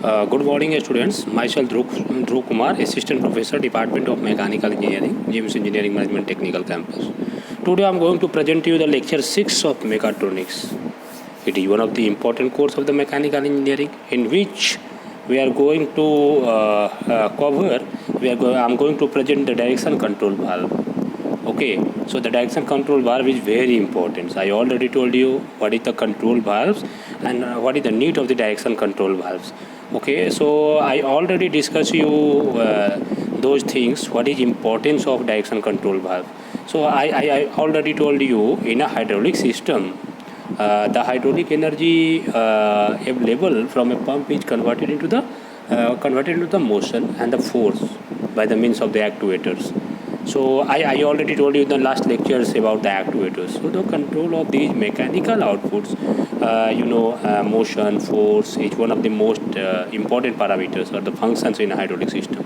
Good morning, students. Myself Dhruv Kumar, Assistant Professor, Department of Mechanical Engineering, James Engineering Management Technical Campus. Today I am going to present you the lecture 6 of Mechatronics. It is one of the important course of the mechanical engineering in which we are going to cover. I am going to present the direction control valve. Okay, so the direction control valve is very important. So I already told you what is the control valves and what is the need of the direction control valves. Okay, so I already discussed you those things, what is importance of direction control valve. So I already told you in a hydraulic system, the hydraulic energy available from a pump is converted into the motion and the force by the means of the actuators. So I already told you in the last lectures about the actuators. So the control of these mechanical outputs, motion, force is one of the most important parameters or the functions in a hydraulic system.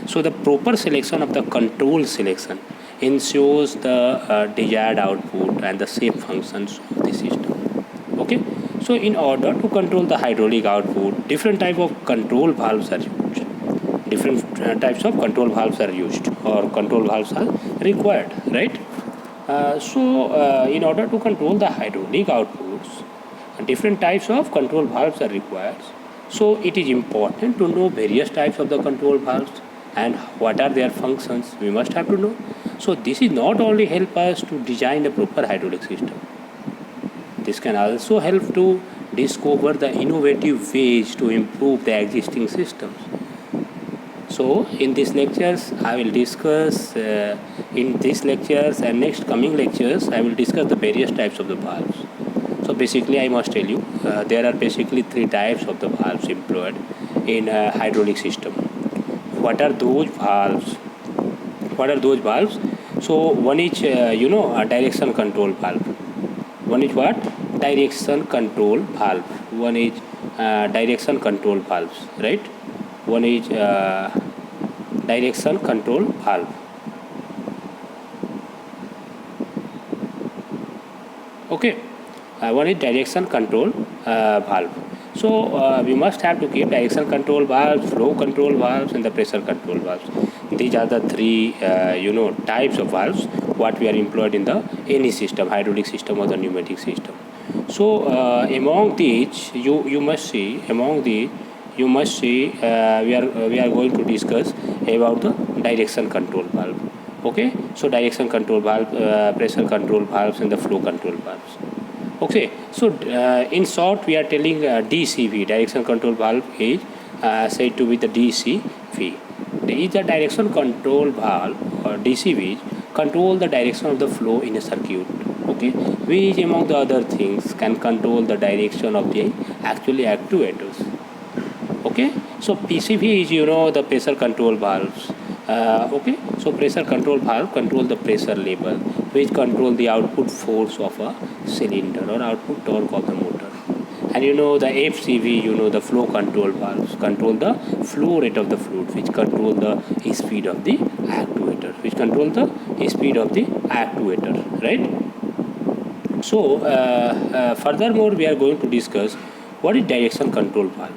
So the proper selection of the control selection ensures the desired output and the safe functions of the system. Okay. So in order to control the hydraulic output, different type of control valves are used. Different types of control valves are used or control valves are required, right? In order to control the hydraulic outputs, different types of control valves are required. So it is important to know various types of the control valves and what are their functions. We must have to know. So this is not only help us to design a proper hydraulic system. This can also help to discover the innovative ways to improve the existing systems. So in these lectures I will discuss in these lectures and next coming lectures I will discuss the various types of the valves. So basically I must tell you there are basically three types of the valves employed in a hydraulic system. What are those valves? So one is a direction control valve. One is what? Direction control valve. One is direction control valves, right? One is direction control valve. Okay, one is direction control valve. So we must have to keep direction control valves, flow control valves, and the pressure control valves. These are the three types of valves what we are employed in the any system, hydraulic system or the pneumatic system. So among these, you must see we are going to discuss about the direction control valve. Okay, so direction control valve, pressure control valves, and the flow control valves. Okay, so in short we are telling DCV, direction control valve is said to be the DCV. Is the direction control valve or DCV control the direction of the flow in a circuit. Okay, which among the other things can control the direction of the actually actuators. Okay, so PCV is the pressure control valves. Okay, so pressure control valve control the pressure level which control the output force of a cylinder or output torque of the motor. And the FCV, the flow control valves control the flow rate of the fluid which control the speed of the actuator, right? So furthermore we are going to discuss what is direction control valve.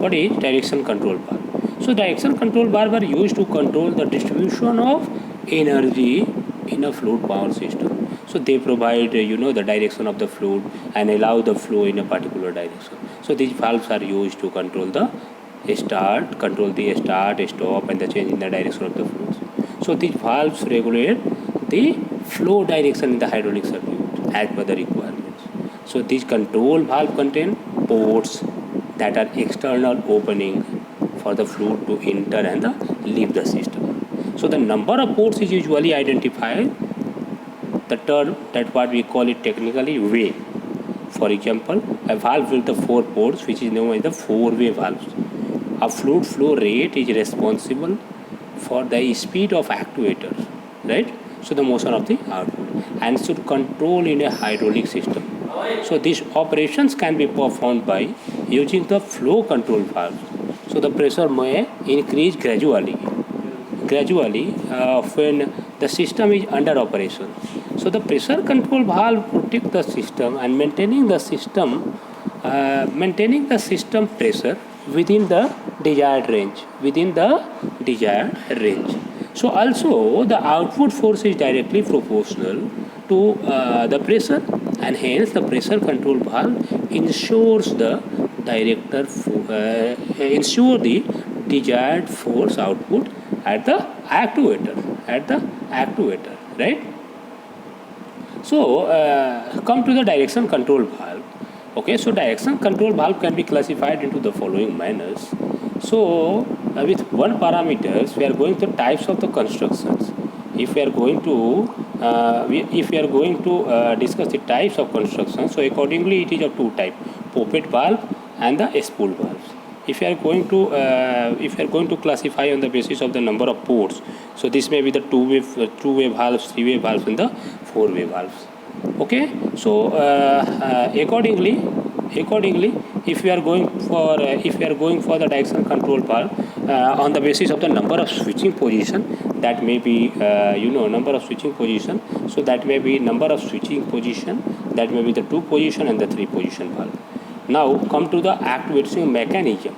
What is direction control valve? So direction control valve are used to control the distribution of energy in a fluid power system. So they provide the direction of the fluid and allow the flow in a particular direction. So these valves are used to control the start, stop, and the change in the direction of the fluids. So these valves regulate the flow direction in the hydraulic circuit as per the requirements. So these control valve contain ports that are external opening for the fluid to enter and leave the system. So the number of ports is usually identified. The term that what we call it technically way. For example, a valve with the 4 ports which is known as the 4-way valves. A fluid flow rate is responsible for the speed of actuators, right? So the motion of the output and should control in a hydraulic system. So these operations can be performed by using the flow control valve. So the pressure may increase gradually when the system is under operation. So the pressure control valve protects the system and maintaining the system maintaining the system pressure within the desired range, So also the output force is directly proportional to the pressure, and hence the pressure control valve ensures the ensure the desired force output at the actuator, right? So come to the direction control valve. Okay, so direction control valve can be classified into the following manners. So with one parameters, we are going to types of the constructions. If we are going to discuss the types of construction, so accordingly it is of two types: poppet valve and the spool valves. If you are going to classify on the basis of the number of ports, so this may be the two-way valves, three-way valves, and the four-way valves. Okay, so accordingly, if we are going for the direction control valve on the basis of the number of switching position, that may be number of switching position. So that may be number of switching position, that may be the 2 position and the 3 position valve. Now come to the actuation mechanism.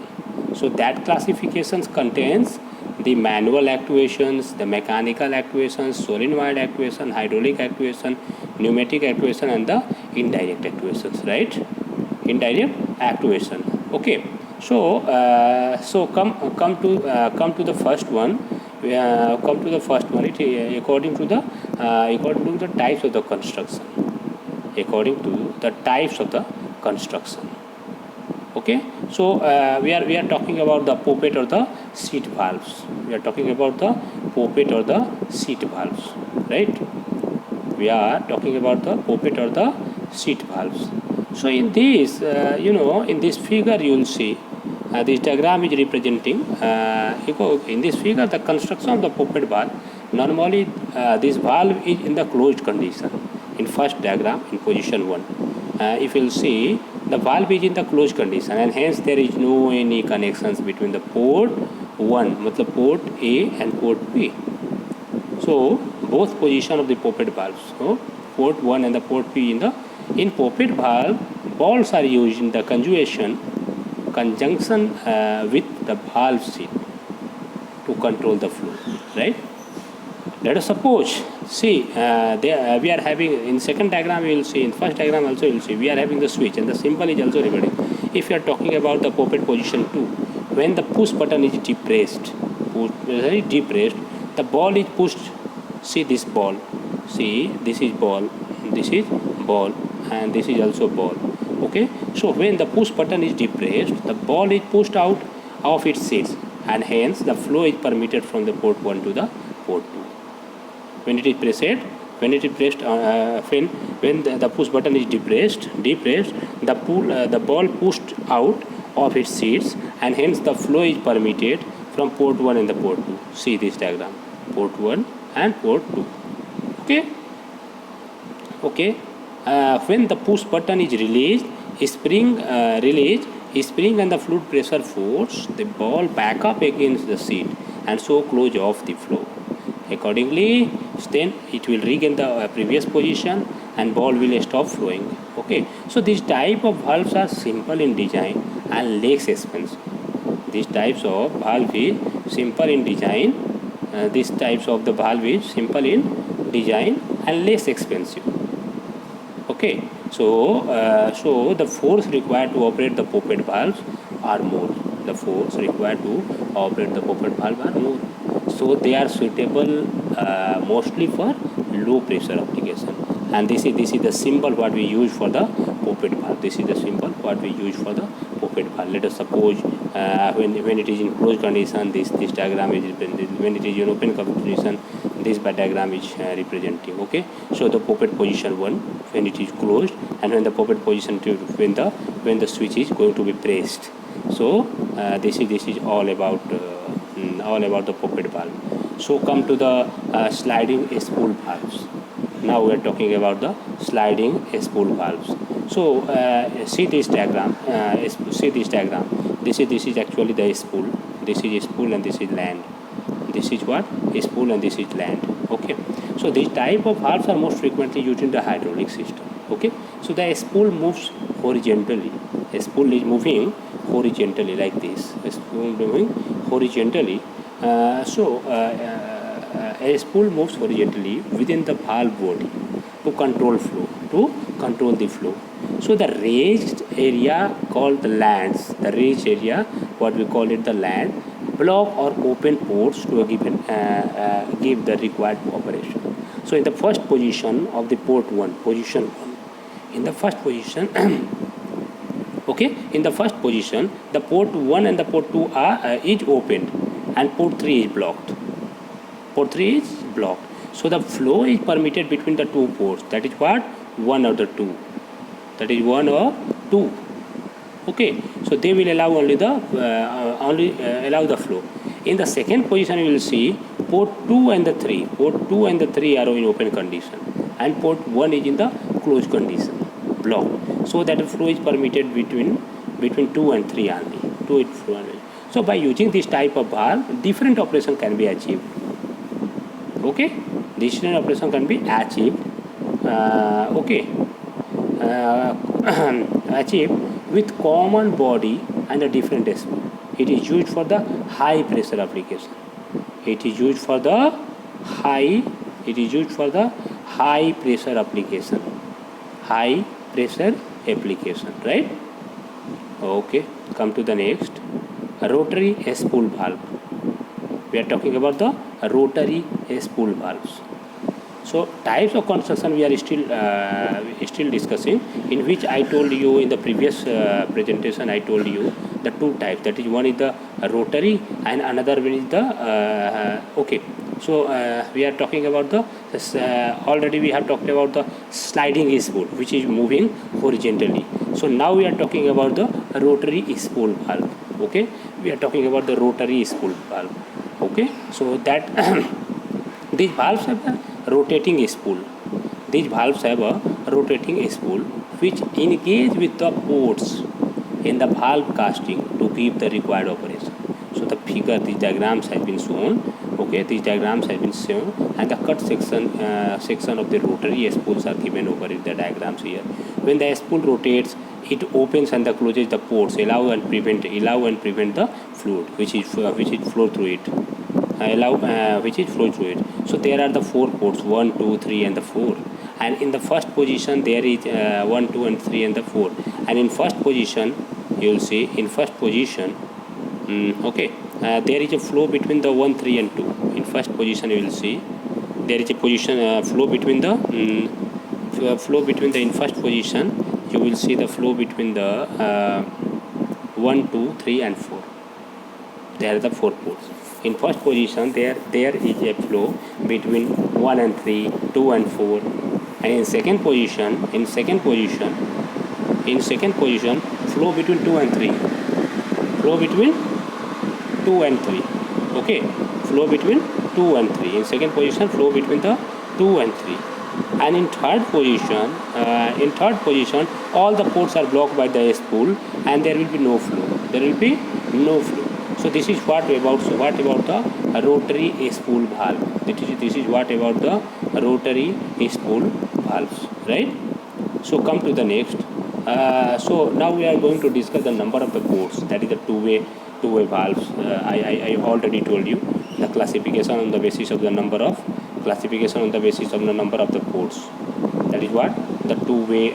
So that classifications contains the manual actuations, the mechanical actuations, solenoid actuation, hydraulic actuation, pneumatic actuation, and the indirect actuations, right? Indirect actuation. Okay. So come to the first one. It according to the types of the construction. According to the types of the construction. Okay, so we are talking about the poppet or the seat valves. We are talking about the poppet or the seat valves, right? We are talking about the poppet or the seat valves. So in this, in this figure you will see this diagram is representing. In this figure, the construction of the poppet valve. Normally, this valve is in the closed condition. In first diagram, in position 1, if you will see, the valve is in the closed condition, and hence there is no any connections between the port 1, मतलब port A and port B. So both position of the poppet valves, so port 1 and the port B in poppet valve, balls are used in the conjunction with the valve seat to control the flow, right? Let us suppose, see, we are having, in second diagram you will see, in first diagram also you will see, we are having the switch, and the symbol is also repeating. If you are talking about the poppet position 2, when the push button is depressed, the ball is pushed. See this ball, see this is ball, and this is also ball. Okay, so when the push button is depressed, the ball is pushed out of its seats, and hence the flow is permitted from the port 1 to the port 2. When it is pressed, when the push button is depressed, the ball pushed out of its seats, and hence the flow is permitted from port 1 and the port 2. See this diagram, port 1 and port 2. Okay. When the push button is released, spring and the fluid pressure force the ball back up against the seat, and so close off the flow. Accordingly, then it will regain the previous position and ball will stop flowing. Okay, so these type of valves are simple in design and less expensive. These types of valve is simple in design. These types of the valve is simple in design and less expensive. Okay, so the force required to operate the poppet valves are more. The force required to operate the poppet valve are more. So they are suitable mostly for low pressure application. And this is the symbol what we use for the poppet valve. This is the symbol what we use for the poppet valve. Let us suppose when it is in closed condition, this diagram is represented. When it is in open condition, this diagram is representing. Okay, so the poppet position 1 when it is closed, and when the poppet position 2 when the switch is going to be pressed. So this is all about the poppet valve. So come to the sliding spool valves. Now we are talking about the sliding spool valves. So see this diagram. This is actually the spool. This is spool and this is land. This is what? Spool and this is land. Okay. So these type of valves are most frequently used in the hydraulic system. Okay. So the spool moves horizontally. A spool is moving horizontally like this. A spool moving horizontally. A spool moves horizontally within the valve body to control flow, to control the flow. So the raised area called the lands, the raised area, what we call it the land, block or open ports to give the required operation. So in the first position of the port 1, position 1, in the first position, okay, in the first position, the port 1 and the port 2 are is opened and port 3 is blocked. Port 3 is blocked. So the flow is permitted between the two ports. That is what? 1 or the 2. That is 1 or 2. Okay. So they will allow only the allow the flow. In the second position, you will see port 2 and the 3. Port 2 and the 3 are in open condition, and port 1 is in the closed condition, blocked. So that the flow is permitted between 2 and 3 only. 2 is flow only. So by using this type of valve, different operation can be achieved. Okay, different operation can be achieved. Achieved with common body and a different spool. It is used for the high pressure application. It is used for the high. It is used for the high pressure application. High pressure application, right? Okay. Come to the next. Rotary spool valve. We are talking about the rotary spool valves. So types of construction we are still discussing, in which I told you in the previous presentation, I told you the two types. That is, one is the rotary and another one is the okay. So we are talking about the already we have talked about the sliding spool, which is moving horizontally. So now we are talking about the rotary spool valve. Okay, we are talking about the rotary spool valve. Okay, so that these valves have a rotating spool. These valves have a rotating spool which engage with the ports in the valve casting to give the required operation. So the figure, these diagrams have been shown. Okay, these diagrams have been shown, and the cut section of the rotary spools are given over in the diagrams here. When the spool rotates, it opens and closes the ports, allow and prevent the fluid which is flow through it. Which is flow through it. So there are the 4 ports, 1, 2, 3 and the 4. And in the first position there is 1, 2 and 3 and the 4. And in first position, you will see in first position, there is a flow between the 1, 3 and 2. In first position, you will see there is a position flow between the in first position, you will see the flow between the 1, 2, 3 and 4. There are the 4 ports. In first position, there is a flow between 1 and 3, 2 and 4, and in second position, flow between 2 and 3. Flow between 2 and 3. Okay, flow between 2 and 3. In second position, flow between the 2 and 3. And in third position, all the ports are blocked by the spool, and there will be no flow. So this is what about the rotary spool valve. This is what about the rotary spool valves, right? So come to the next. So now we are going to discuss the number of the ports. That is the two-way valves. I already told you the classification on the basis of the number of the ports. That is what the two-way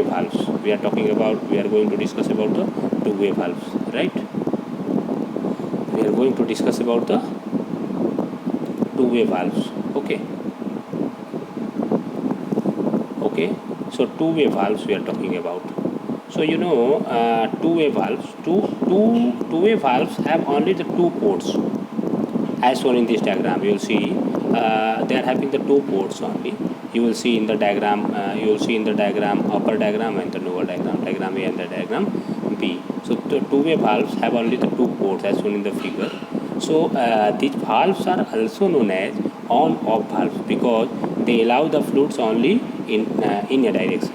valves. We are going to discuss about the two-way valves, right? We are going to discuss about the two-way valves. Okay. So two-way valves we are talking about. So two-way valves. Two-way valves have only the 2 ports, as shown in this diagram. You will see they are having the 2 ports only. You will see in the diagram. Upper diagram and the lower diagram. Diagram A and the diagram B. So the two-way valves have only the 2 ports, as shown in the figure. So these valves are also known as on-off valves because they allow the fluids only in a direction.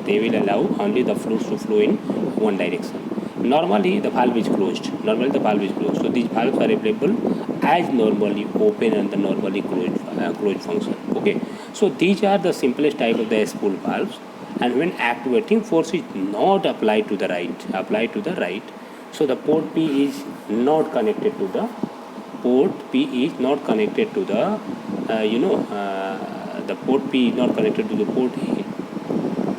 They will allow only the fluids to flow in one direction. Normally the valve is closed. So these valves are available as normally open and the normally closed function. Okay. So these are the simplest type of the spool valves. and when activating force is not applied to the right, so the port P is not connected to the the port P is not connected to the port A.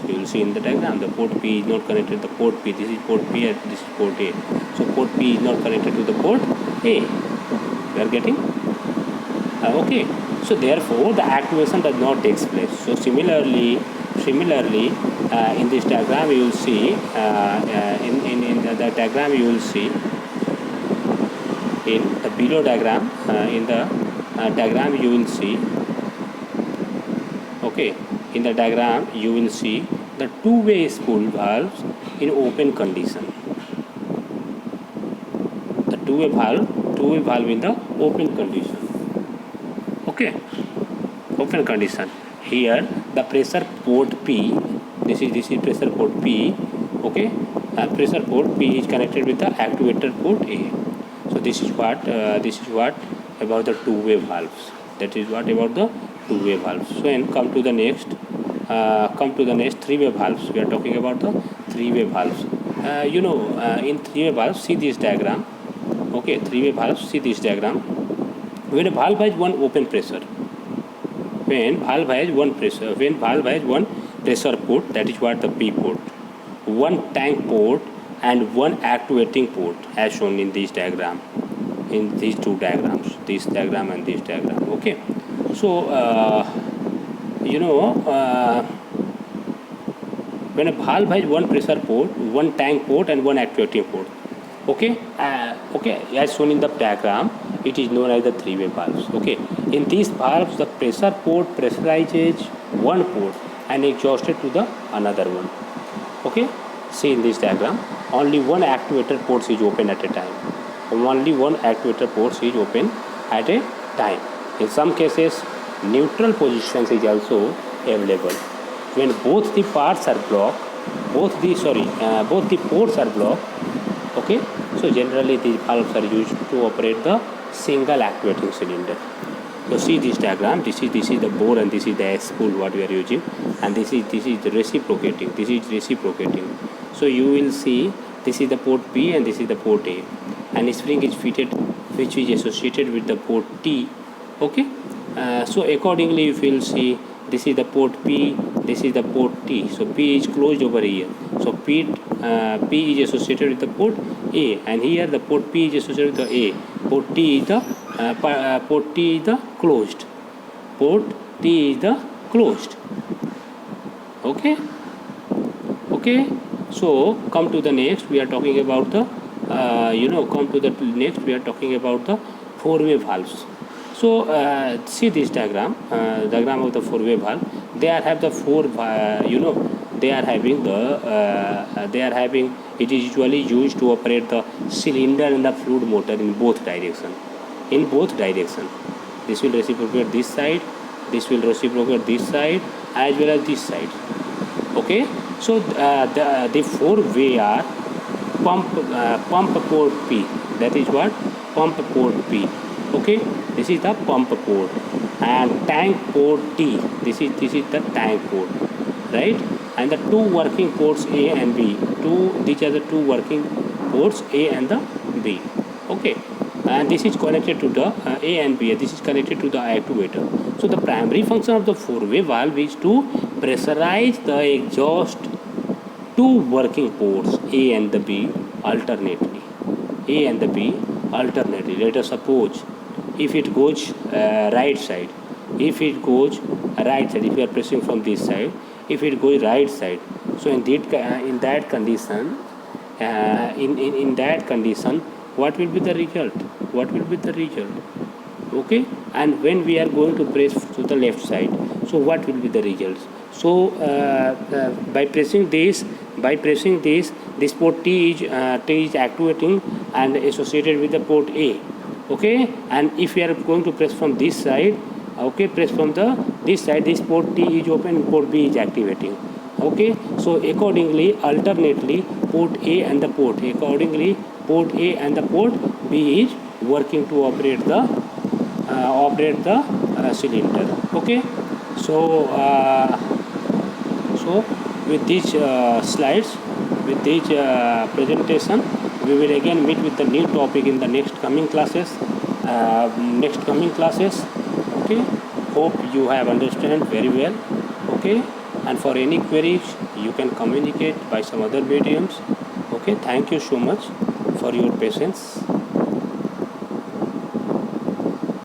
So you will see in the diagram the port P is not connected to the port P. This is port P and this is port A. So port P is not connected to the port A. We are getting okay. So therefore the activation does not take place. So similarly in this diagram you will see in the diagram you will see in the below diagram in the diagram you will see okay, in the diagram you will see the two-way spool valves in open condition. The two-way valve in the open condition. Okay, open condition. Here the pressure port P, this is pressure port P. Okay, pressure port P is connected with the actuator port A. So this is what about the two-way valves. That is what about the two-way valves. So and come to the next three-way valves. We are talking about the three-way valves. In three-way valves, see this diagram. Okay, three-way valves, see this diagram. When a valve has one open pressure, when valve has one pressure port, that is what the P port, one tank port and one actuating port, as shown in this diagram, in these two diagrams, this diagram and this diagram. Okay, so when a valve has one pressure port, one tank port and one actuating port, okay, as shown in the diagram, it is known as the three-way valves. Okay, in these valves the pressure port pressurizes one port and exhausted to the another one. Okay, see in this diagram only one actuator port is open at a time. Only one actuator port is open at a time. In some cases neutral positions is also available. When both the parts are blocked, both the ports are blocked. Okay, so generally these valves are used to operate the single actuating cylinder. So see this diagram, this is the bore and this is the spool what we are using, and this is the reciprocating. So you will see this is the port P and this is the port A, and a spring is fitted which is associated with the port T. Okay, so accordingly you will see this is the port P, this is the port T. So P is closed over here. So P is associated with the port A, and here the port P is associated with the A. Port T is the closed. Port T is the closed. Okay. So come to the next. We are talking about the we are talking about the four-way valves. So see this diagram of the four-way valve. They are have the four it is usually used to operate the cylinder and the fluid motor in both direction. This will reciprocate this side, this will reciprocate this side as well as this side. Okay, so the four-way are pump port P, that is what pump port P. Okay, this is the pump port, and tank port T, this is the tank port, right? And the two working ports A and B, these are the two working ports A and the B. Okay, and this is connected to the A and B, this is connected to the actuator. So the primary function of the four-way valve is to pressurize the exhaust two working ports A and the B alternately. Let us suppose if it goes right side, if we are pressing from this side, if it goes right side, so in that condition, what will be the result? Okay, and when we are going to press to the left side, so what will be the results? So by pressing this port T is actuating and associated with the port A. Okay, and if we are going to press from this side, okay, press from this side, this port T is open, port B is activating. Okay, so accordingly alternately port A and the port B is working to operate the cylinder. Okay, so with these slides, with these presentation. We will again meet with the new topic in the next coming classes. Okay, hope you have understand very well. Okay, and for any queries you can communicate by some other mediums. Okay, thank you so much for your patience.